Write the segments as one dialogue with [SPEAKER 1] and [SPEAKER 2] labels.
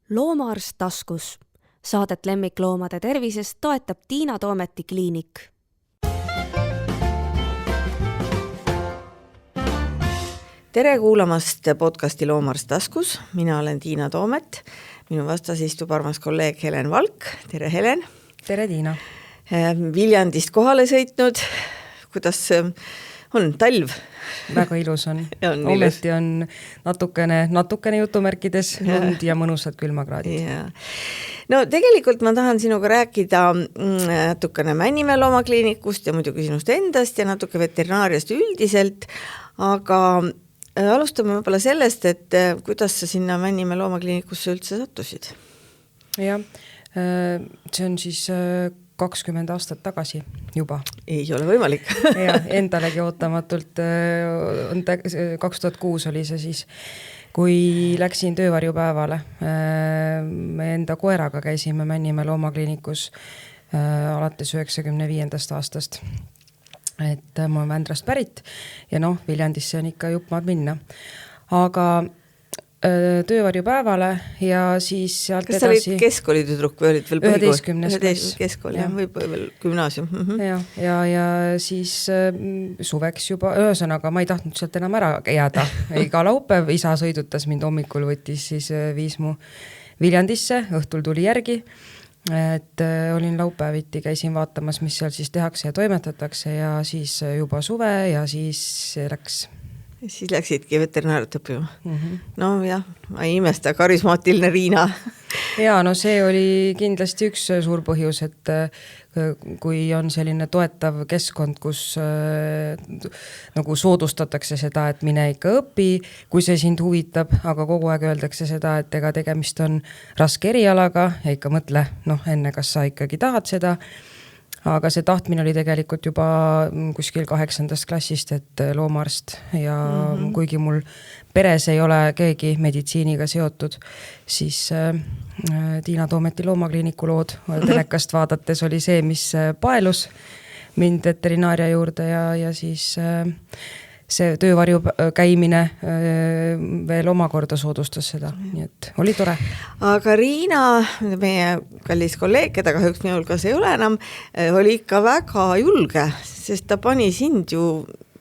[SPEAKER 1] Loomaarst taskus. Saadet lemmikloomade tervisest toetab Tiina Toometi kliinik.
[SPEAKER 2] Tere kuulamast podcasti Loomaarst taskus. Mina olen Tiina Toomet. Minu vastas istub armas kolleeg Helen Valk. Tere Helen.
[SPEAKER 3] Tere Tiina.
[SPEAKER 2] Viljandist kohale sõitnud. Kuidas on talv?
[SPEAKER 3] Väga ilus on. Ometi on natukene jutumärkides lund ja mõnusad külmakraadid.
[SPEAKER 2] Ja. No tegelikult ma tahan sinuga rääkida natukene Männimäe loomakliinikust ja muidugi sinust endast ja natuke veterinaariast üldiselt, aga alustame võib-olla sellest, et kuidas sa sinna Männimäe loomakliinikusse üldse sattusid?
[SPEAKER 3] Jah, see on siis 20 aastat tagasi juba.
[SPEAKER 2] Ei ole võimalik.
[SPEAKER 3] Ja endalegi ootamatult 2006 oli see siis, kui läksin töövarjupäevale. Me enda koeraga käisime Männimäe loomakliinikus alates 95. aastast. Et ma olen Vändrast pärit ja Viljandisse on ikka jupp maad minna. Aga töövarjupäevale ja siis sealt
[SPEAKER 2] edasi. Kas sa olid keskkoolitüdruk või olid veel
[SPEAKER 3] 11. klass?
[SPEAKER 2] Keskkool, või veel gümnaasium.
[SPEAKER 3] Ja siis suveks juba, ühesõnaga ma ei tahtnud sealt enam ära jääda. Iga laupäev isa sõidutas mind hommikul, võttis siis viis mu Viljandisse, õhtul tuli järgi. Et olin laupäeviti, käisin vaatamas, mis seal siis tehakse ja toimetatakse ja siis juba suve ja siis läks.
[SPEAKER 2] Siis läksidki veterinaarit õppima. No jah, ma ei imesta, karismaatiline Riina.
[SPEAKER 3] Ja see oli kindlasti üks suur põhjus, et kui on selline toetav keskkond, kus nagu soodustatakse seda, et mine ikka õpi, kui see sind huvitab, aga kogu aeg öeldakse seda, et ega tegemist on raske erialaga ja ikka mõtle, enne kas sa ikkagi tahad seda. Aga see tahtmine oli tegelikult juba kuskil 8. klassist, et loomaarst ja kuigi mul peres ei ole keegi meditsiiniga seotud, siis Tiina Toometi loomakliiniku lood telekast vaadates oli see, mis paelus mind veterinaaria juurde ja siis see töövarju käimine veel omakorda soodustas seda, nii et oli tore.
[SPEAKER 2] Aga Riina, meie kallis kolleeg, keda kahjuks minu hulgas ei ole enam, oli ikka väga julge, sest ta pani sind ju,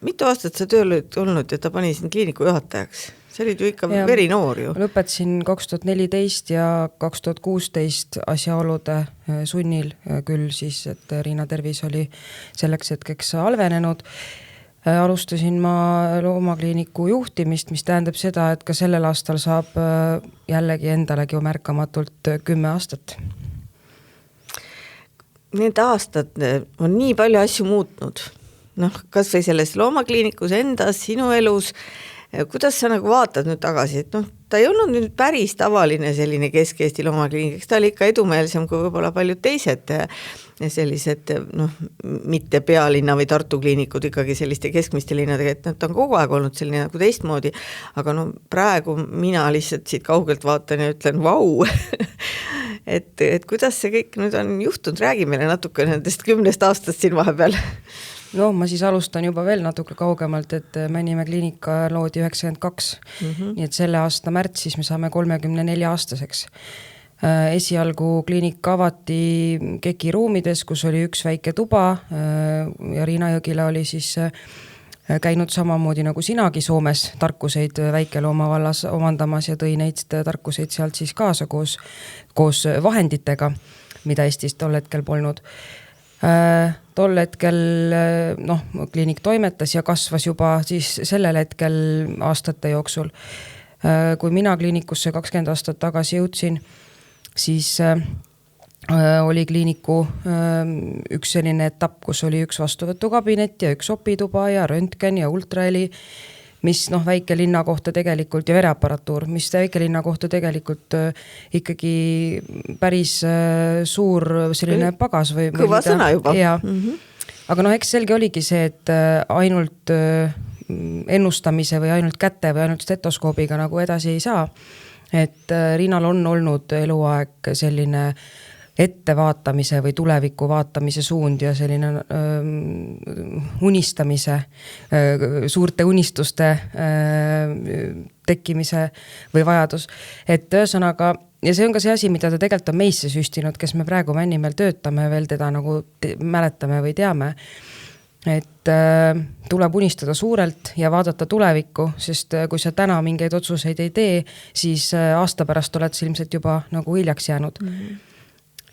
[SPEAKER 2] mitu aastat sa tööl olnud ja ta pani sind kliiniku juhatajaks. See olid ju ikka veri noor ju.
[SPEAKER 3] Lõpetasin 2014 ja 2016 asjaolude sunnil küll siis, et Riina tervis oli selleks hetkeks halvenenud. Alustasin ma loomakliiniku juhtimist, mis tähendab seda, et ka sellel aastal saab jällegi endalegi märkamatult 10 aastat.
[SPEAKER 2] Need aastad on nii palju asju muutnud. Kas või selles loomakliinikus endas, sinu elus, kuidas sa nagu vaatad nüüd tagasi, et ta ei olnud nüüd päris tavaline selline Kesk-Eesti loomakliinik, ta oli ikka edumeelsem kui võib-olla paljud teised sellised, mitte pealinna või Tartu kliinikud ikkagi selliste keskmiste linnadega, et ta on kogu aeg olnud selline nagu teistmoodi, aga praegu mina lihtsalt siit kaugelt vaatan ja ütlen, vau, et kuidas see kõik nüüd on juhtunud, räägi meile natuke nendest 10 aastast siin vahepeal.
[SPEAKER 3] Ma siis alustan juba veel natuke kaugemalt, et Männimäe kliinika loodi 92, nii et selle aasta märtsis me saame 34 aastaseks. Esialgu kliinik avati Keki ruumides, kus oli üks väike tuba ja Riina Jõgila oli siis käinud samamoodi nagu sinagi Soomes tarkuseid väikelooma vallas omandamas ja tõi neid tarkuseid sealt siis kaasa koos vahenditega, mida Eestis tol hetkel polnud. Tol hetkel kliinik toimetas ja kasvas juba siis sellel hetkel aastate jooksul. Kui mina kliinikusse 20 aastat tagasi jõudsin, siis oli kliiniku üks selline etapp, kus oli üks vastuvõtukabinet ja üks opituba ja röntgen ja ultraeli, mis väikelinna kohta tegelikult ja vereaparatuur, mis väikelinna kohta tegelikult ikkagi päris suur selline pagas.
[SPEAKER 2] Kõva sõna juba.
[SPEAKER 3] Ja. Aga eks selge oligi see, et ainult ennustamise või ainult käte või ainult stetoskoobiga nagu edasi ei saa. Et Riinal on olnud eluaeg selline ettevaatamise või tuleviku vaatamise suund ja selline unistamise, suurte unistuste tekkimise või vajadus. Et ühesõnaga ja see on ka see asi, mida ta tegelikult on meisse süstinud, kes me praegu Männimeel töötame, veel teda nagu mäletame või teame, et tuleb unistada suurelt ja vaadata tulevikku, sest kui sa täna mingeid otsuseid ei tee, siis aasta pärast oled sa ilmselt juba nagu hiljaks jäänud.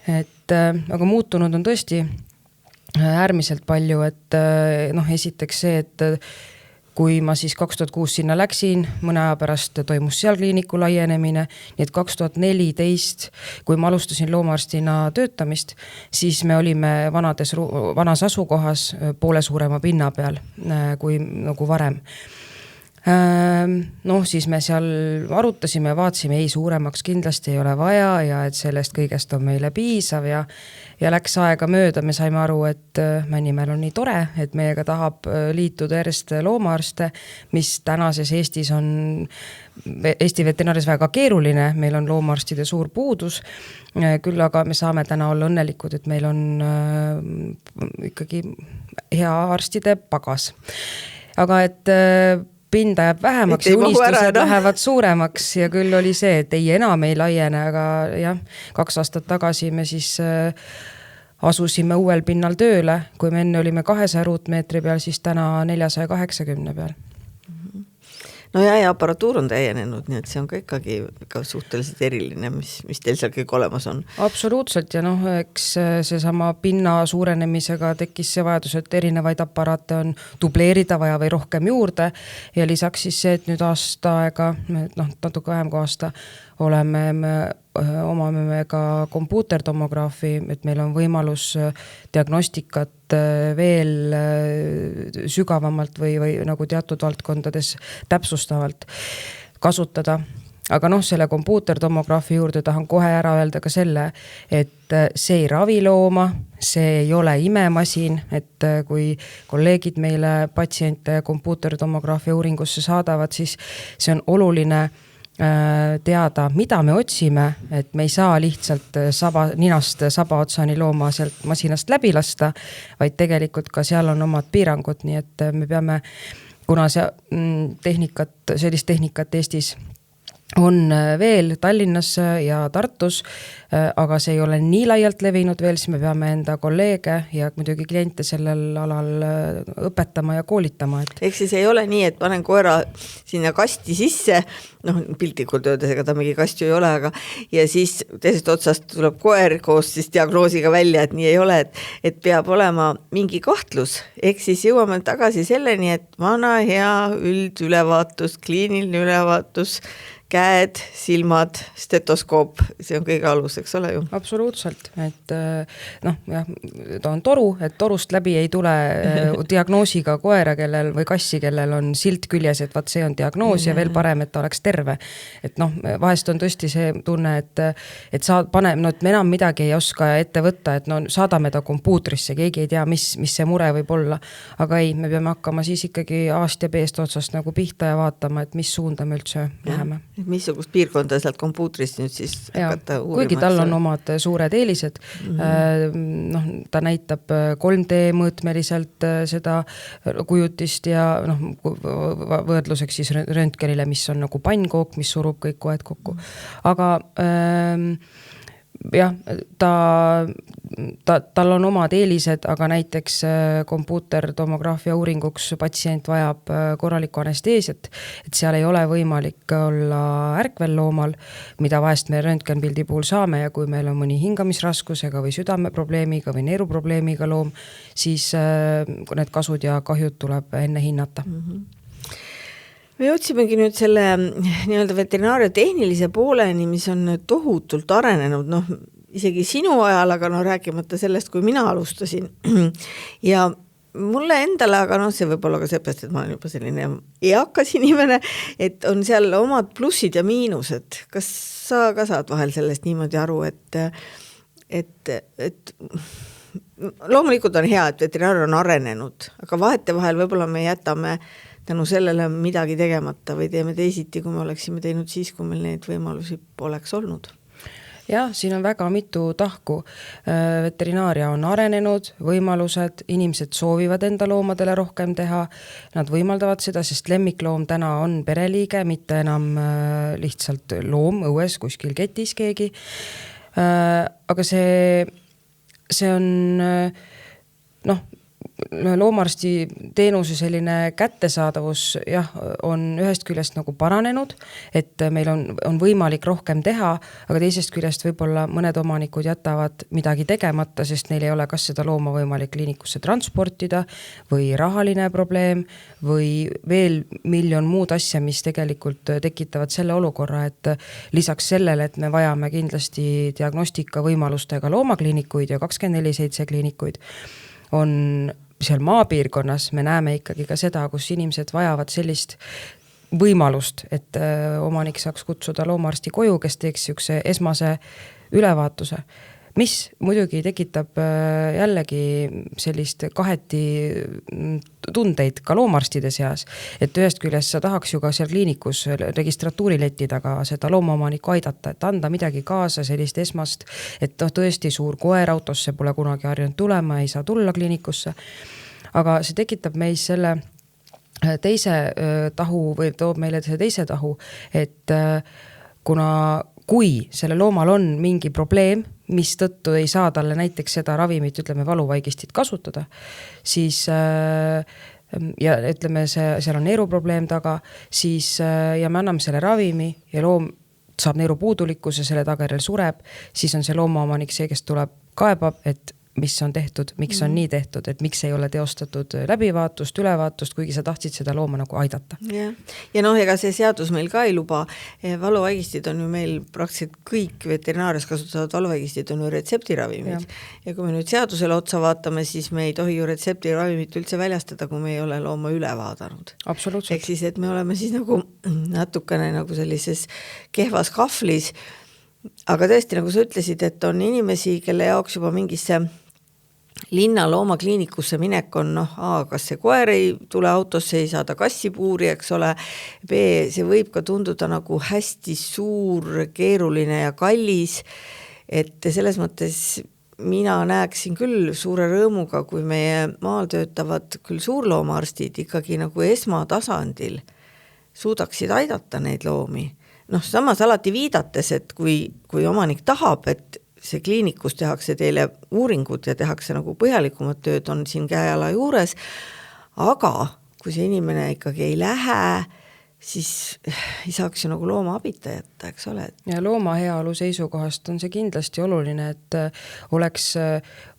[SPEAKER 3] Et aga muutunud on tõesti äärmiselt palju, et esiteks see, et kui ma siis 2006 sinna läksin, mõne aja pärast toimus seal kliiniku laienemine, nii et 2014, kui ma alustasin loomaarstina töötamist, siis me olime vanas asukohas poole suurema pinna peal kui nagu varem. Siis me seal arutasime, vaatasime, ei suuremaks kindlasti ei ole vaja ja et sellest kõigest on meile piisav ja läks aega mööda, me saime aru, et Männimeel on nii tore, et meiega tahab liituda järjest loomaarste, mis tänases Eestis on Eesti veterinaaris väga keeruline, meil on loomaarstide suur puudus, küll aga me saame täna olla õnnelikud, et meil on ikkagi hea arstide pagas. Aga et pinda jääb vähemaks ja unistused lähevad suuremaks ja küll oli see, et ei enam ei laiene, aga jah, 2 aastat tagasi me siis asusime uuel pinnal tööle, kui me enne olime 200 ruutmeetri peal, siis täna 480 peal.
[SPEAKER 2] No ja aparatuur on täienenud, nii et see on ka ikkagi suhteliselt eriline, mis teil seal kõik olemas on.
[SPEAKER 3] Absoluutselt ja eks seesama pinna suurenemisega tekkis see vajadus, et erinevaid aparaate on dubleerida vaja või rohkem juurde ja lisaks siis see, et nüüd aasta aega, natuke vähem kui aasta, omame me ka kompuutertomograafi, et meil on võimalus diagnostikat veel sügavamalt või nagu teatud valdkondades täpsustavalt kasutada. Aga selle kompuutertomograafi juurde tahan kohe ära öelda ka selle, et see ei ravi looma, see ei ole imemasin, et kui kolleegid meile patsiente kompuutertomograafi uuringusse saadavad, siis see on oluline teada, mida me otsime, et me ei saa lihtsalt ninast saba otsani looma sealt masinast läbi lasta, vaid tegelikult ka seal on omad piirangud, nii et me peame, kuna sellist tehnikat Eestis on veel Tallinnas ja Tartus, aga see ei ole nii laialt levinud veel, siis me peame enda kolleege ja muidugi kliente sellel alal õpetama ja koolitama.
[SPEAKER 2] Ehk siis ei ole nii, et panen koera sinna kasti sisse, piltlikult öeldes, ega ta mingi kast ju ei ole, aga ja siis teisest otsast tuleb koer koos siis diagnoosiga välja, et nii ei ole, et peab olema mingi kahtlus. Ehk siis jõuame tagasi selleni, et vana hea üldülevaatus, kliiniline ülevaatus, käed, silmad, stetoskoop, see on kõige alus, eks ole ju?
[SPEAKER 3] Absoluutselt, et ta on toru, et torust läbi ei tule diagnoosiga koera, kellel või kassi, kellel on silt küljes, et vaat see on diagnoos ja veel parem, et ta oleks terve. Et vahest on tõesti see tunne, et me enam midagi ei oska ette võtta, et saadame ta kompuutrisse, keegi ei tea, mis see mure võib olla, aga ei, me peame hakkama siis ikkagi A-st ja B-st otsast nagu pihta ja vaatama, et mis suunda me üldse läheme.
[SPEAKER 2] Missugust piirkonda sealt kompuutrist nüüd siis hakata uurima?
[SPEAKER 3] Kuigi tal on omad suured eelised, ta näitab 3D mõõtmeliselt seda kujutist ja võrdluseks siis röntgenile, mis on nagu pannkook, mis surub kõik koed kokku. Aga jah, tal on omad eelised, aga näiteks kompuutertomograafia uuringuks patsient vajab korralikku anesteesiat, et seal ei ole võimalik olla ärkvel loomal, mida vahest me röntgenpildi puhul saame ja kui meil on mõni hingamisraskusega või südameprobleemiga või neeruprobleemiga loom, siis need kasud ja kahjud tuleb enne hinnata.
[SPEAKER 2] Me jõudsimegi nüüd selle nii-öelda veterinaaria tehnilise pooleni, mis on tohutult arenenud, isegi sinu ajal, aga rääkimata sellest, kui mina alustasin. Ja mulle endale, aga see võib olla ka seepärast, et ma olen juba selline eakas inimene, et on seal omad plussid ja miinused. Kas sa ka saad vahel sellest niimoodi aru, et loomulikult on hea, et veterinaaria on arenenud, aga vahete vahel võib-olla me jätame tänu sellele midagi tegemata või teeme teisiti, kui me oleksime teinud siis, kui meil neid võimalusi poleks olnud?
[SPEAKER 3] Jah, siin on väga mitu tahku. Veterinaaria on arenenud, võimalused, inimesed soovivad enda loomadele rohkem teha, nad võimaldavad seda, sest lemmikloom täna on pereliige, mitte enam lihtsalt loom õues kuskil ketis keegi. Aga see on loomaarsti teenuse selline kättesaadavus on ühest küljest nagu paranenud, et meil on võimalik rohkem teha, aga teisest küljest võib-olla mõned omanikud jätavad midagi tegemata, sest neil ei ole kas seda looma võimalik kliinikusse transportida või rahaline probleem või veel miljon muud asja, mis tegelikult tekitavad selle olukorra, et lisaks sellele, et me vajame kindlasti diagnostika võimalustega loomakliinikuid ja 24/7 kliinikuid, on seal maapiirkonnas, me näeme ikkagi ka seda, kus inimesed vajavad sellist võimalust, et omanik saaks kutsuda loomaarsti koju, kes teeks üks esmase ülevaatuse, mis muidugi tekitab jällegi sellist kaheti tundeid ka loomaarstide seas, et ühest küljest sa tahaks ju ka seal kliinikus registratuurileti taga seda loomaomaniku aidata, et anda midagi kaasa sellist esmast, et tõesti suur koer autosse pole kunagi harjunud tulema, ei saa tulla kliinikusse, aga see tekitab meis selle teise tahu või toob meile see teise tahu, et kui selle loomal on mingi probleem, mis tõttu ei saa talle näiteks seda ravimit, ütleme valuvaigistit kasutada, siis ja ütleme, seal on neeruprobleem taga, siis ja me anname selle ravimi ja loom saab neerupuudulikkuse, selle tagajärjel sureb, siis on see loomaomanik see, kes tuleb kaebab, et mis on tehtud, miks on nii tehtud, et miks ei ole teostatud läbivaatust, ülevaatust, kuigi sa tahtsid seda looma nagu aidata.
[SPEAKER 2] Ja ega see seadus meil ka ei luba. Valuvaigistid on ju meil praktiliselt kõik veterinaarias kasutavad valuvaigistid on ju retseptiravimid. Ja kui me nüüd seadusele otsa vaatame, siis me ei tohi ju retseptiravimit üldse väljastada, kui me ei ole looma üle vaadanud.
[SPEAKER 3] Absoluutselt.
[SPEAKER 2] Ehk siis, et me oleme siis nagu natukene nagu sellises kehvas kahvlis, aga tõesti, nagu sa ütlesid, et on inimesi, kelle jaoks juba mingisse linna loomakliinikusse minek on, kas see koer ei tule autosse, ei saada kassipuuri, eks ole, B, see võib ka tunduda nagu hästi suur, keeruline ja kallis, et selles mõttes mina näeksin küll suure rõõmuga, kui meie maal töötavad küll suurloomaarstid ikkagi nagu esmatasandil suudaksid aidata neid loomi. Samas alati viidates, et kui omanik tahab, et see kliinikus tehakse teile uuringud ja tehakse nagu põhjalikumad tööd, on siin käejala juures, aga kui see inimene ikkagi ei lähe, siis ei saaks ju nagu looma abita jätta, eks ole.
[SPEAKER 3] Ja looma heaolu seisukohast on see kindlasti oluline, et oleks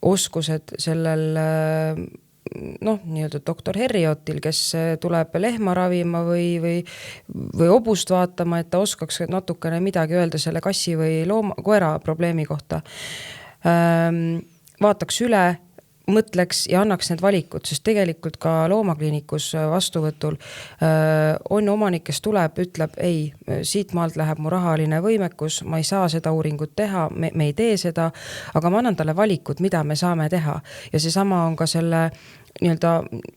[SPEAKER 3] oskused sellel nii-öelda doktor Herriotil, kes tuleb lehma ravima või hobust vaatama, et ta oskaks natukene midagi öelda selle kassi või koera probleemi kohta. Vaataks üle, mõtleks ja annaks need valikud, sest tegelikult ka loomakliinikus vastuvõtul on omanik, kes tuleb, ütleb, ei, siit maalt läheb mu rahaline võimekus, ma ei saa seda uuringut teha, me ei tee seda, aga ma annan talle valikud, mida me saame teha. Ja see sama on ka selle nii-öelda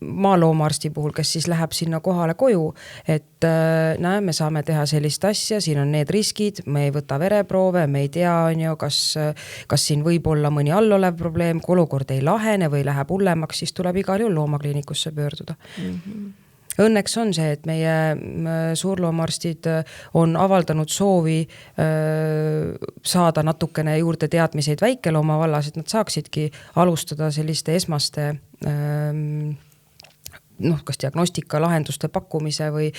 [SPEAKER 3] maaloomaarsti puhul, kes siis läheb sinna kohale koju, et me saame teha sellist asja, siin on need riskid, me ei võta vereproove, me ei tea, kas siin võib olla mõni allolev probleem, kui olukord ei lahene või läheb hullemaks, siis tuleb igal juhul loomakliinikusse pöörduda. Õnneks on see, et meie suurloomaarstid on avaldanud soovi saada natukene juurde teadmiseid väikelooma vallas, et nad saaksidki alustada selliste esmaste kas diagnostika lahenduste pakkumise või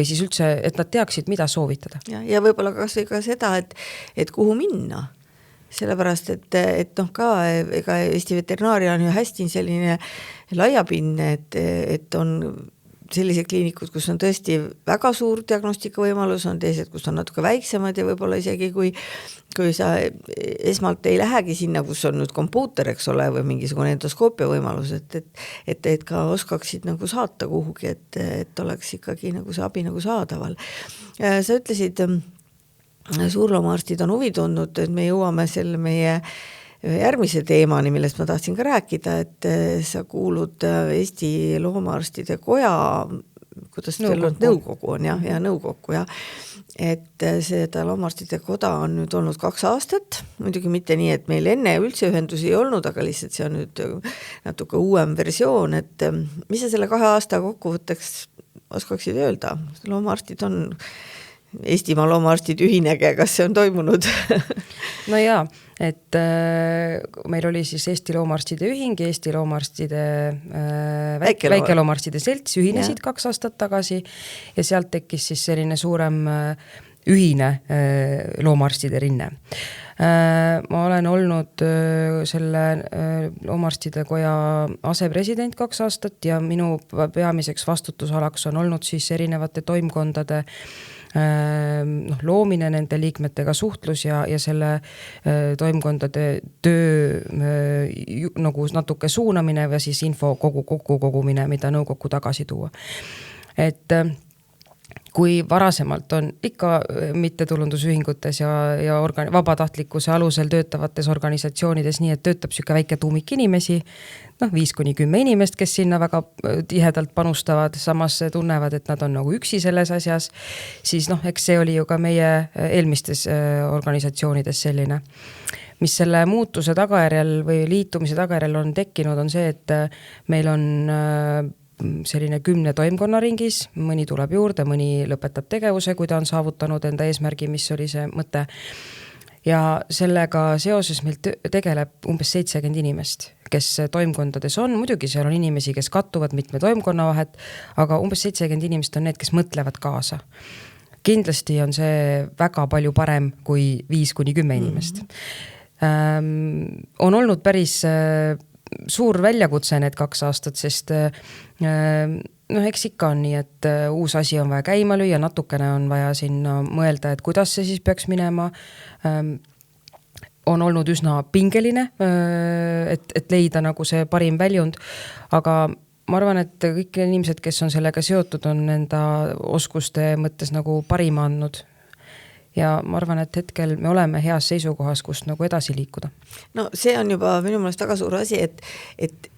[SPEAKER 3] siis üldse, et nad teaksid, mida soovitada.
[SPEAKER 2] Ja võib-olla kas või ka seda, et kuhu minna. Sellepärast, et ka ega Eesti veterinaaria on ju hästi selline laiapinne, et on sellised kliinikud, kus on tõesti väga suur diagnostika võimalus, on teised, kus on natuke väiksemad ja võib-olla isegi kui sa esmalt ei lähegi sinna, kus on nüüd kompuuter, eks ole, või mingisugune endoskoopia võimalus, et ka oskaksid nagu saata kuhugi, et oleks ikkagi nagu see abi nagu saadaval. Sa ütlesid, suurloomaarstid on huvi tundnud, et me jõuame selle meie järgmise teemani, millest ma tahtsin ka rääkida, et sa kuulud Eesti loomaarstide koja, kuidas nõukogu on ja nõukogu. et seda loomaarstide koda on nüüd olnud 2 aastat, muidugi mitte nii, et meil enne üldse ühendusi ei olnud, aga lihtsalt see on nüüd natuke uuem versioon, et mis sa selle 2 aasta kokkuvõtteks oskaksid öelda? Loomaarstid on Eestimaa loomaarstid ühinege, kas see on toimunud?
[SPEAKER 3] No jaa, et meil oli siis Eesti Loomaarstide Ühing ja Eesti Loomaarstide väikeloomaarstide selts ühinesid 2 aastat tagasi ja sealt tekkis siis selline suurem ühine loomaarstide rinne. Ma olen olnud selle loomaarstide koja asepresident 2 aastat ja minu peamiseks vastutusalaks on olnud siis erinevate toimkondade loomine, nende liikmetega suhtlus ja selle toimkondade töö nagu natuke suunamine või siis info kokku kogumine, mida nõukokku tagasi tuua. Et kui varasemalt on ikka mittetulundusühingutes ja vabatahtlikkuse alusel töötavates organisatsioonides nii, et töötab siuke väike tuumik inimesi, 5-10 inimest, kes sinna väga tihedalt panustavad, samas tunnevad, et nad on nagu üksi selles asjas, siis eks see oli ju ka meie eelmistes organisatsioonides selline. Mis selle muutuse tagajärjel või liitumise tagajärjel on tekkinud, on see, et meil on selline 10 toimkonna ringis, mõni tuleb juurde, mõni lõpetab tegevuse, kui ta on saavutanud enda eesmärgi, mis oli see mõte. Ja sellega seoses meil tegeleb umbes 70 inimest, kes toimkondades on. Muidugi seal on inimesi, kes kattuvad mitme toimkonna vahet, aga umbes 70 inimest on need, kes mõtlevad kaasa. Kindlasti on see väga palju parem kui 5-10 inimest. On olnud päris suur väljakutse need 2 aastat, sest eks ikka on nii, et uus asi on vaja käima lüüa, natukene on vaja sinna mõelda, et kuidas see siis peaks minema. On olnud üsna pingeline, et leida nagu see parim väljund, aga ma arvan, et kõik inimesed, kes on sellega seotud, on enda oskuste mõttes nagu parima andnud. Ja ma arvan, et hetkel me oleme heas seisukohas, kust nagu edasi liikuda.
[SPEAKER 2] No see on juba minu meelest väga suur asi, et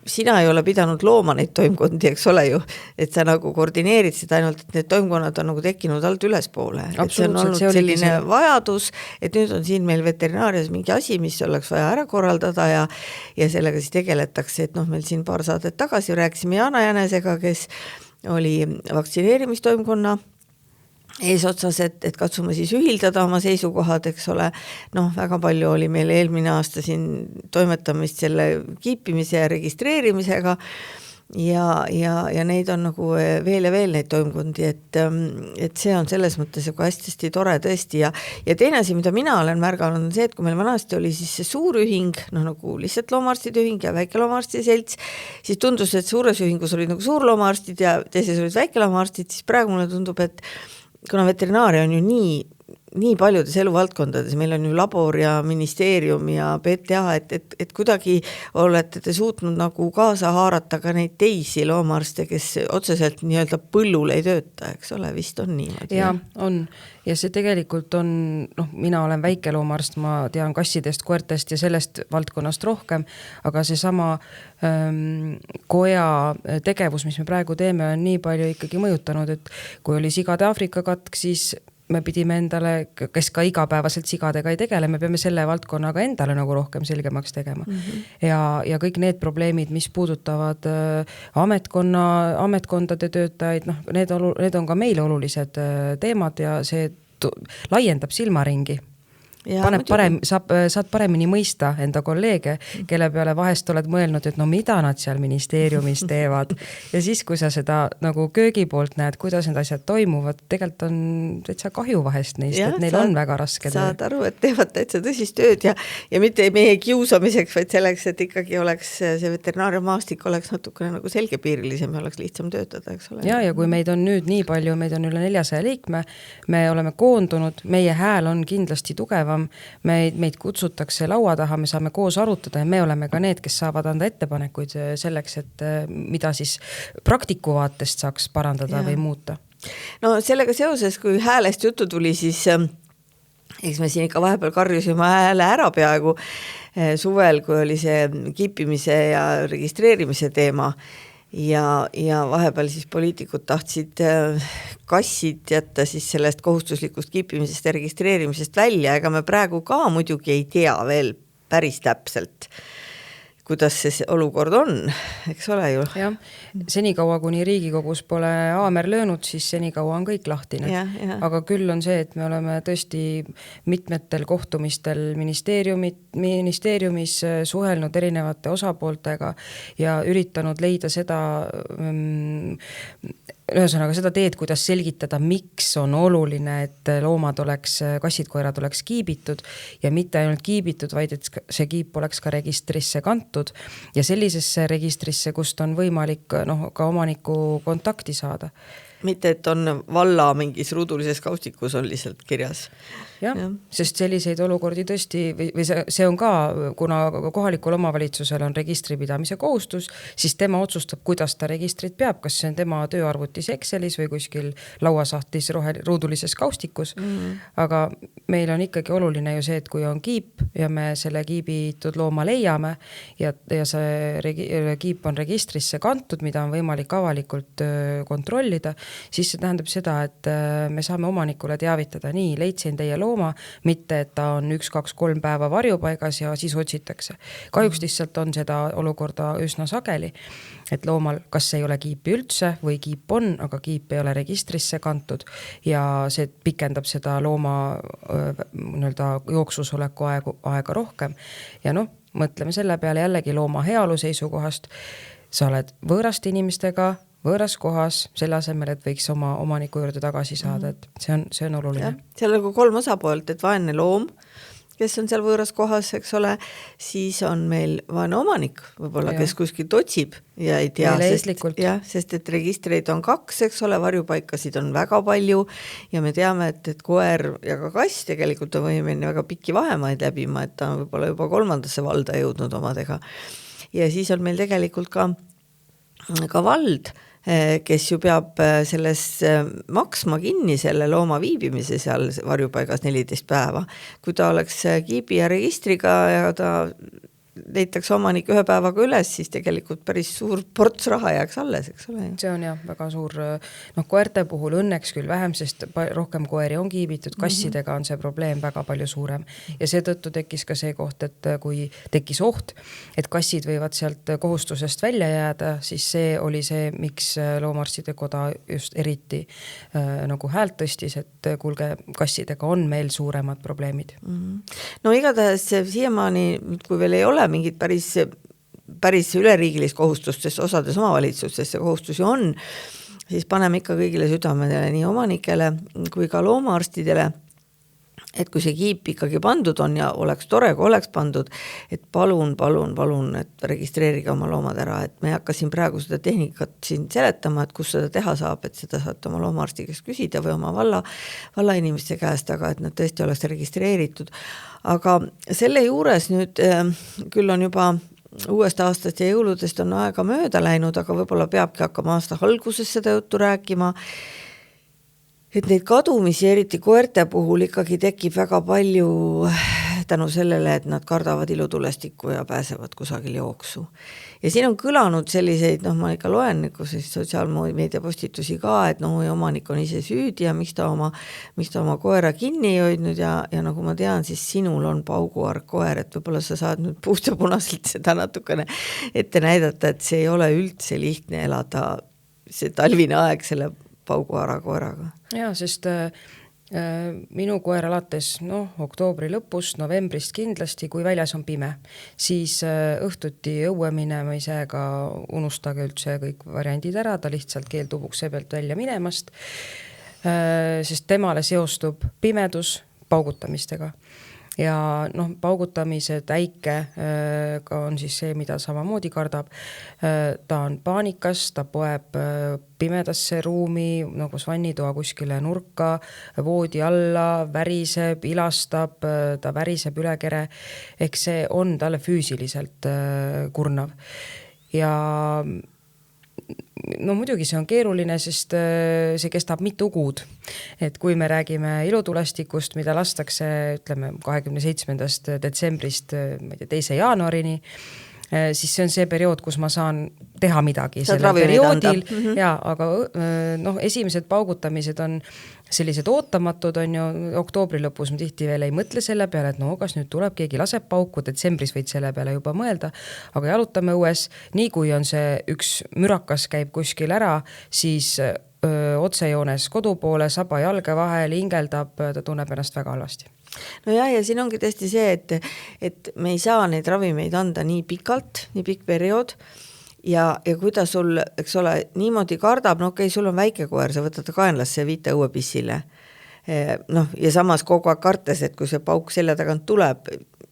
[SPEAKER 2] sina ei ole pidanud looma neid toimkondi, eks ole ju, et sa nagu koordineerid seda ainult, et need toimkonnad on nagu tekkinud alt ülespoole. Et see on olnud selline vajadus, et nüüd on siin meil veterinaarias mingi asi, mis oleks vaja ära korraldada ja sellega siis tegeletakse, et meil siin paar saadet tagasi rääkisime Jaana Jänesega, kes oli vaktsineerimistoimkonna eesotsas, et katsume siis ühildada oma seisukohad, eks ole. Väga palju oli meil eelmine aasta siin toimetamist selle kiipimise ja registreerimisega ja neid on nagu veel ja veel neid toimkondi, et see on selles mõttes hästi tore tõesti ja teine asi, mida mina olen märganud, on see, et kui meil vanasti oli siis see suur ühing, nagu lihtsalt loomaarstide ühing ja väikeloomaarstide selts, siis tundus, et suures ühingus olid nagu suurloomaarstid ja teises olid väikeloomaarstid, siis praegu mulle tundub, et kuna veterinaaria on ju nii paljudes eluvaldkondades, meil on ju labor ja ministeerium ja PTA, et kuidagi olete te suutnud nagu kaasa haarata ka neid teisi loomaarste, kes otseselt nii-öelda põllul ei tööta, eks ole, vist on niimoodi.
[SPEAKER 3] Ja on. Ja see tegelikult on, mina olen väikeloomaarst, ma tean kassidest, koertest ja sellest valdkonnast rohkem, aga see sama koja tegevus, mis me praegu teeme, on nii palju ikkagi mõjutanud, et kui oli sigade Aafrika katk, siis me pidime endale, kes ka igapäevaselt sigadega ei tegele, me peame selle valdkonnaga endale nagu rohkem selgemaks tegema. Ja kõik need probleemid, mis puudutavad ametkondade töötajaid, need on ka meile olulised teemad ja see laiendab silmaringi. Saad paremini mõista enda kolleege, kelle peale vahest oled mõelnud, et mida nad seal ministeeriumis teevad. Ja siis, kui sa seda nagu köögi poolt näed, kuidas need asjad toimuvad, tegelikult on täitsa kahju vahest neist, et neil on väga raske.
[SPEAKER 2] Saad aru, et teevad täitsa tõsist tööd ja mitte meie kiusamiseks, vaid selleks, et ikkagi oleks see veterinaariamaastik oleks natukene nagu selgepiirilisem ja oleks lihtsam töötada, eks ole.
[SPEAKER 3] Ja kui meid on nüüd nii palju, meid on üle 400 liikme, me oleme koondunud, meie hääl on kindlasti tugevam, meid kutsutakse laua taha, me saame koos arutada ja me oleme ka need, kes saavad anda ettepanekuid selleks, et mida siis praktiku vaatest saaks parandada või muuta.
[SPEAKER 2] No sellega seoses, kui häälest juttu tuli, siis eks me siin ikka vahepeal karjusime hääle ära peaaegu suvel, kui oli see kiipimise ja registreerimise teema, ja vahepeal siis poliitikud tahtsid kassid jätta siis sellest kohustuslikust kiipimisest ja registreerimisest välja, ega me praegu ka muidugi ei tea veel päris täpselt, kuidas see olukord on, eks ole ju.
[SPEAKER 3] Jah, senikaua kuni Riigikogus pole aamer löönud, siis senikaua on kõik lahtine. Aga küll on see, et me oleme tõesti mitmetel kohtumistel ministeeriumis suhelnud erinevate osapooltega ja üritanud leida seda ühesõnaga seda teed, kuidas selgitada, miks on oluline, et loomad oleks, kassid-koerad oleks kiibitud ja mitte ainult kiibitud, vaid et see kiip oleks ka registrisse kantud ja sellisesse registrisse, kust on võimalik ka omaniku kontakti saada.
[SPEAKER 2] Mitte, et on valla mingis ruudulises kaustikus on lihtsalt kirjas.
[SPEAKER 3] Ja. Sest selliseid olukordi tõesti, või see on ka, kuna kohalikul omavalitsusel on registripidamise kohustus, siis tema otsustab, kuidas ta registrit peab, kas see on tema tööarvutis Excelis või kuskil lauasahtis ruudulises kaustikus. Aga meil on ikkagi oluline ju see, et kui on kiip ja me selle kiibitud looma leiame ja see kiip on registrisse kantud, mida on võimalik avalikult kontrollida, siis see tähendab seda, et me saame omanikule teavitada nii, leidsin teie looma, mitte et ta on 1, 2, 3 päeva varjupaigas ja siis otsitakse. Kahjuks lihtsalt on seda olukorda üsna sageli, et loomal kas ei ole kiipi üldse või kiip on, aga kiip ei ole registrisse kantud ja see pikendab seda looma jooksusoleku aega rohkem. Ja mõtleme selle peale jällegi looma heaolu seisukohast, sa oled võõraste inimestega, võõras kohas, selle asemel, et võiks oma omaniku juurde tagasi saada, et see on oluline.
[SPEAKER 2] Seal on 3 osapoolt, et vaene loom, kes on seal võõras kohas, eks ole, siis on meil vaene omanik võib-olla, kes kuskilt otsib ja ei tea, sest et registreid on 2, eks ole, varjupaikasid on väga palju ja me teame, et koer ja ka kass tegelikult on võimeline väga pikki vahemaid läbima, et ta on võib-olla juba 3. valda jõudnud omadega. Ja siis on meil tegelikult ka vald, kes ju peab selles maksma kinni selle looma viibimise seal varjupaigas 14 päeva. Kui ta oleks kiibi ja registriga ja ta leitakse omanik 1 päevaga üles, siis tegelikult päris suur ports raha jääks alles, eks ole.
[SPEAKER 3] See on väga suur, koerte puhul õnneks küll vähem, sest rohkem koeri on kiibitud, kassidega on see probleem väga palju suurem. Ja seetõttu tekkis ka see koht, et kui tekkis oht, et kassid võivad sealt kohustusest välja jääda, siis see oli see, miks Loomaarstide Koda just eriti nagu häält tõstis, et kuulge, kassidega on meil suuremad probleemid.
[SPEAKER 2] No igatahes siiamaani, kui veel ei ole mingid päris üleriigilist kohustust, sest osades omavalitsustes see kohustusi on, siis paneme ikka kõigile südamedele, nii omanikele kui ka loomaarstidele, et kui see kiip ikkagi pandud on ja oleks tore, kui oleks pandud, et palun, et registreerige oma loomad ära, et me hakkasin praegu seda tehnikat siin seletama, et kus seda teha saab, et seda saate oma loomaarsti käest küsida või oma valla inimeste käest, aga et nad tõesti oleks registreeritud. Aga selle juures nüüd küll on juba uuest aastast ja jõuludest on aega mööda läinud, aga võib-olla peabki hakkama aasta alguses seda juttu rääkima, et neid kadumisi, eriti koerte puhul ikkagi tekib väga palju tänu sellele, et nad kardavad ilutulestikku ja pääsevad kusagil jooksu. Ja siin on kõlanud selliseid, ma ikka loen siis sotsiaalmeedia postitusi ka, et omanik on ise süüdi ja miks ta oma koera kinni ei hoidnud ja nagu ma tean, siis sinul on pauguarg koer, et võib-olla sa saad nüüd puust ja punaselt seda natukene ette näidata, et see ei ole üldse lihtne elada see talvine aeg selle pauguara koeraga.
[SPEAKER 3] Ja, sest minu koer alates oktoobri lõpust, novembrist kindlasti, kui väljas on pime, siis õhtuti õue minemisega unustage üldse kõik variandid ära, ta lihtsalt keeldub ukse pealt välja minemast, sest temale seostub pimedus paugutamistega. Ja paugutamised äike on siis see, mida samamoodi kardab. Ta on paanikas, ta poeb pimedasse ruumi, kus vannitoa kuskile nurka, voodi alla, väriseb, ilastab, ta väriseb üle kere. Ehk see on talle füüsiliselt kurnav. Ja muidugi see on keeruline, sest see kestab mitu kuud. Et kui me räägime ilutulestikust, mida lastakse, ütleme, 27. detsembrist 2. jaanuarini, siis see on see periood, kus ma saan teha midagi
[SPEAKER 2] Saad
[SPEAKER 3] sellel
[SPEAKER 2] ravimeid
[SPEAKER 3] perioodil
[SPEAKER 2] anda.
[SPEAKER 3] ja aga esimesed paugutamised on sellised ootamatud, on ju, oktoobri lõpus ma tihti veel ei mõtle selle peale, et kas nüüd tuleb, keegi laseb pauku, detsembris võid selle peale juba mõelda, aga jalutame õues, nii kui on see üks mürakas käib kuskil ära, siis otsejoones kodu poole, saba jalge vahel, hingeldab, ta tunneb ennast väga halvasti.
[SPEAKER 2] No ja siin ongi tõesti see, et me ei saa neid ravimeid anda nii pikalt, nii pikk periood ja kui ta sul, eks ole, niimoodi kardab, okei, sul on väike koer, sa võtad kaenlasse ja viite õuepissile. Ja samas kogu aeg kartes, et kui see pauk selja tagant tuleb,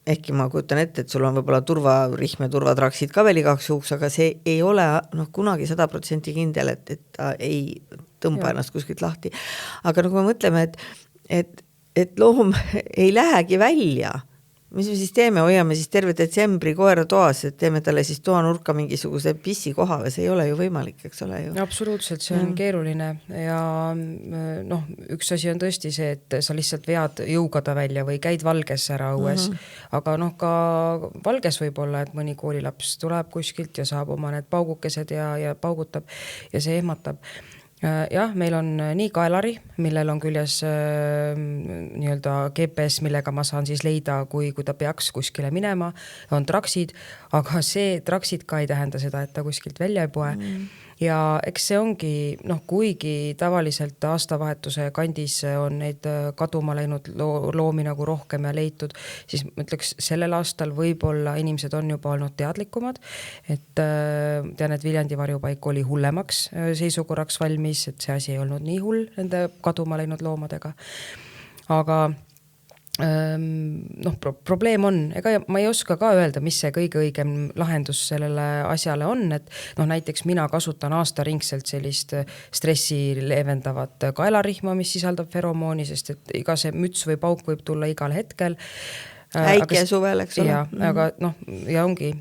[SPEAKER 2] ehkki ma kujutan ette, et sul on võib-olla turvarihm ja turvatraksid ka veel igaks juhuks, aga see ei ole kunagi 100% kindel, et ta ei tõmba ennast kuskilt lahti. Aga kui me mõtleme, et loom ei lähegi välja, mis me siis teeme, hoiame siis terve detsembri koera toas, et teeme talle siis toanurka mingisuguse pissi koha või see ei ole ju võimalik, eks ole ju.
[SPEAKER 3] Absoluutselt, see on keeruline ja üks asi on tõesti see, et sa lihtsalt vead jõuga ta välja või käid valges ära õues, aga ka valges võib olla, et mõni koolilaps tuleb kuskilt ja saab oma need paugukesed ja paugutab ja see ehmatab. Jah, meil on nii kaelari, millel on küljes nii-öelda GPS, millega ma saan siis leida, kui ta peaks kuskile minema, on traksid, aga see traksid ka ei tähenda seda, et ta kuskilt välja ei poe. Ja eks see ongi, kuigi tavaliselt aastavahetuse kandis on neid kaduma läinud loomi nagu rohkem ja leitud, siis ma ütleks, sellel aastal võib-olla inimesed on juba olnud teadlikumad, et tean, et Viljandi varjupaik oli hullemaks seisukorraks valmis, et see asi ei olnud nii hull nende kaduma läinud loomadega. Aga probleem on, ega ma ei oska ka öelda, mis see kõige õigem lahendus sellele asjale on, et näiteks mina kasutan aastaringselt sellist stressi leevendavat kaelarihma, mis sisaldab feromooni, sest et iga see müts või pauk võib tulla igal hetkel.
[SPEAKER 2] Äike suvel, eks ole.
[SPEAKER 3] Aga ja ongi,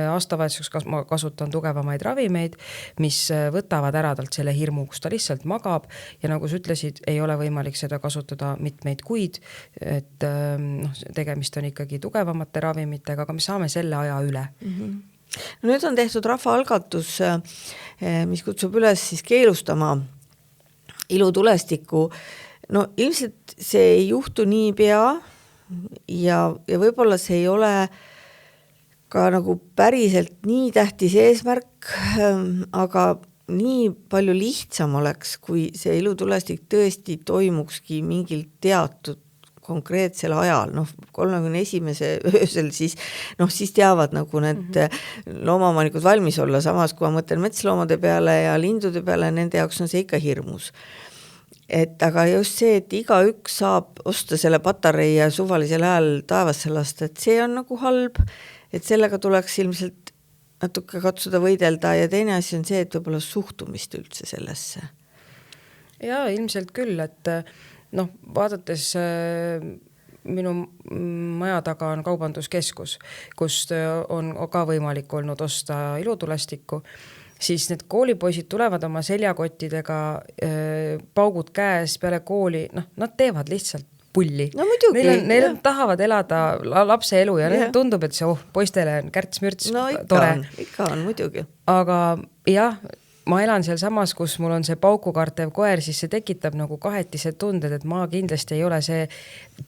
[SPEAKER 3] aastavahetuseks ma kasutan tugevamaid ravimeid, mis võtavad ära talt selle hirmu, kus ta lihtsalt magab ja nagu sa ütlesid, ei ole võimalik seda kasutada mitmeid kuid, et tegemist on ikkagi tugevamate ravimitega, aga me saame selle aja üle.
[SPEAKER 2] Nüüd on tehtud rahvaalgatus, mis kutsub üles siis keelustama ilutulestiku. Ilmselt see ei juhtu nii pea, ja võib-olla see ei ole ka nagu päriselt nii tähtis eesmärk, aga nii palju lihtsam oleks, kui see ilutulestik tõesti toimukski mingil teatud konkreetsel ajal, 31. öösel, siis teavad nagu need loomaomanikud valmis olla, samas kui ma mõtlen metsloomade peale ja lindude peale, nende jaoks on see ikka hirmus. Aga just see, et igaüks saab osta selle patarei ja suvalisel ajal taevasse lasta, et see on nagu halb, et sellega tuleks ilmselt natuke katsuda võidelda ja teine asi on see, et võib-olla suhtumist üldse sellesse.
[SPEAKER 3] Ja ilmselt küll, et vaadates minu maja taga on kaubanduskeskus, kust on ka võimalik olnud osta ilutulestikku, siis need koolipoisid tulevad oma seljakottidega, paugud käes peale kooli, nad teevad lihtsalt pulli.
[SPEAKER 2] No muidugi.
[SPEAKER 3] Neil tahavad elada lapse elu ja neil tundub, et see poistele on kärts-mürts tore.
[SPEAKER 2] Ikka on, muidugi.
[SPEAKER 3] Aga jah, ma elan seal samas, kus mul on see paukukartev koer, siis see tekitab nagu kahetised tunded, et ma kindlasti ei ole see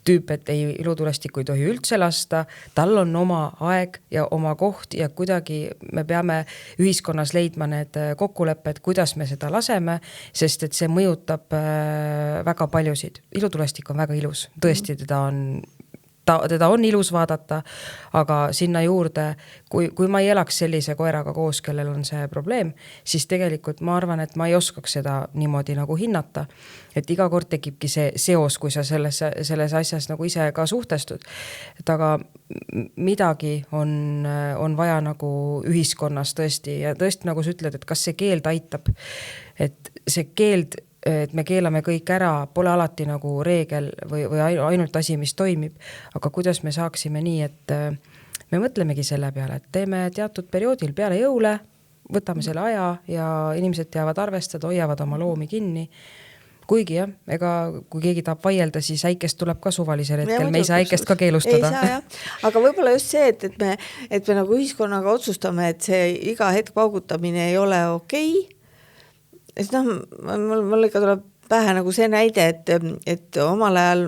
[SPEAKER 3] tüüp, et ei ilutulestikku ei tohi üldse lasta, tal on oma aeg ja oma koht ja kuidagi me peame ühiskonnas leidma need kokkulepped, kuidas me seda laseme, sest et see mõjutab väga paljusid. Ilutulestik on väga ilus, tõesti teda on ilus vaadata, aga sinna juurde, kui ma ei elaks sellise koeraga koos, kellel on see probleem, siis tegelikult ma arvan, et ma ei oskaks seda niimoodi nagu hinnata, et iga kord tekibki see seos, kui sa selles asjas nagu ise ka suhtestud. Et aga midagi on vaja nagu ühiskonnas tõesti ja tõesti nagu sa ütled, et kas see keeld aitab, et see keeld, et me keelame kõik ära, pole alati nagu reegel või ainult asi, mis toimib, aga kuidas me saaksime nii, et me mõtlemegi selle peale, et teeme teatud perioodil peale jõule, võtame selle aja ja inimesed teavad arvestada, hoiavad oma loomi kinni, kuigi jah, ega kui keegi tahab vaielda, siis äikest tuleb ka suvalisel hetkel, me ei saa äikest ka
[SPEAKER 2] ei
[SPEAKER 3] keelustada.
[SPEAKER 2] saa jah, aga võib-olla just see, et me nagu ühiskonnaga otsustame, et see iga hetk paugutamine ei ole okei. Sest mul ikka tuleb pähe nagu see näide, et omal ajal,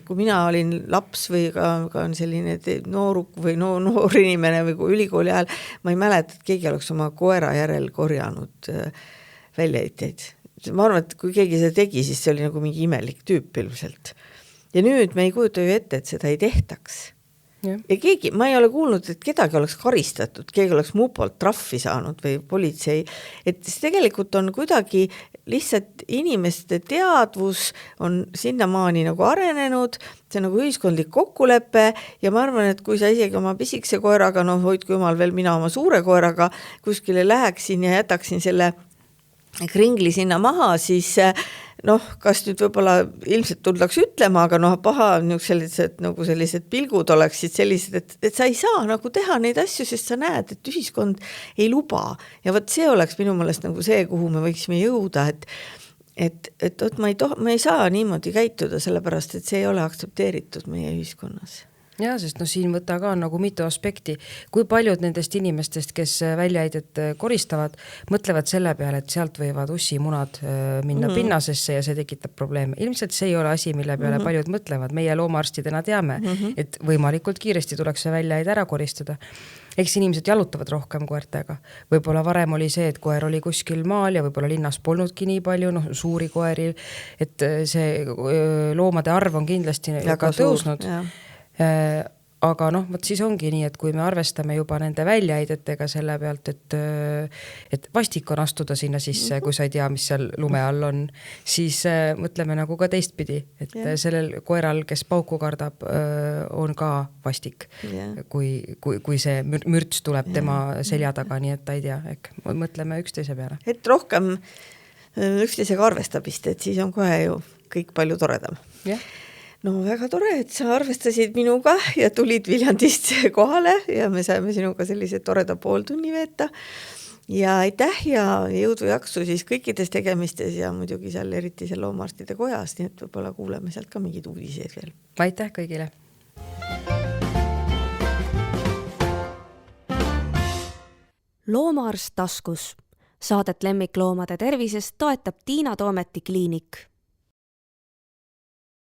[SPEAKER 2] kui mina olin laps või ka selline nooruk või noor inimene või kui ülikooli ajal, ma ei mäleta, et keegi oleks oma koera järel korjanud väljaheiteid. Ma arvan, et kui keegi seda tegi, siis see oli nagu mingi imelik tüüp ilmselt. Ja nüüd me ei kujuta ju ette, et seda ei tehtaks. Ja keegi, ma ei ole kuulnud, et kedagi oleks karistatud, keegi oleks mupolt trahvi saanud või politsei, et see tegelikult on kuidagi lihtsalt inimeste teadvus on sinnamaani nagu arenenud, see on nagu ühiskondlik kokkulepe ja ma arvan, et kui sa isegi oma pisikese koeraga, hoidku jumal veel mina oma suure koeraga kuskile läheksin ja jätaksin selle kringli sinna maha, siis kas nüüd võib-olla ilmselt tuldaks ütlema, aga paha sellised pilgud oleksid sellised, et sa ei saa nagu teha neid asju, sest sa näed, et ühiskond ei luba. Ja võt see oleks minu meelest nagu see, kuhu me võiksime jõuda, et ma ei saa niimoodi käituda, sellepärast, et see ei ole aktsepteeritud meie ühiskonnas.
[SPEAKER 3] Ja, sest siin võtta ka nagu mitu aspekti. Kui paljud nendest inimestest, kes väljaheidet koristavad, mõtlevad selle peale, et sealt võivad ussimunad minna pinnasesse ja see tekitab probleeme. Ilmselt see ei ole asi, mille peale paljud mõtlevad. Meie loomaarstidena teame, et võimalikult kiiresti tuleks see väljaheid ära koristada. Eks inimesed jalutavad rohkem koertega. Võib-olla varem oli see, et koer oli kuskil maal ja võib-olla linnas polnudki nii palju, suuri koeri, et see loomade arv on kindlasti ka tõusnud. Aga võt siis ongi nii, et kui me arvestame juba nende väljaheidetega selle pealt, et vastik on astuda sinna sisse, kui sa ei tea, mis seal lume all on, siis mõtleme nagu ka teistpidi, et sellel koeral, kes pauku kardab, on ka vastik, kui see mürts tuleb tema selja taga, nii et ta ei tea, mõtleme üksteise peale.
[SPEAKER 2] Et rohkem üksteisega arvestamist, et siis on kohe ju kõik palju toredam. Väga tore, et sa arvestasid minuga ja tulid Viljandist kohale ja me saime sinuga sellise toreda pooltunni veeta. Ja aitäh ja jõudu jaksu siis kõikides tegemistes ja muidugi seal eriti seal loomaarstide kojas, nii et võib-olla kuuleme sealt ka mingid uudiseid veel.
[SPEAKER 3] Aitäh kõigile!
[SPEAKER 1] Loomaarst taskus. Saadet lemmikloomade tervisest toetab Tiina Toometi kliinik.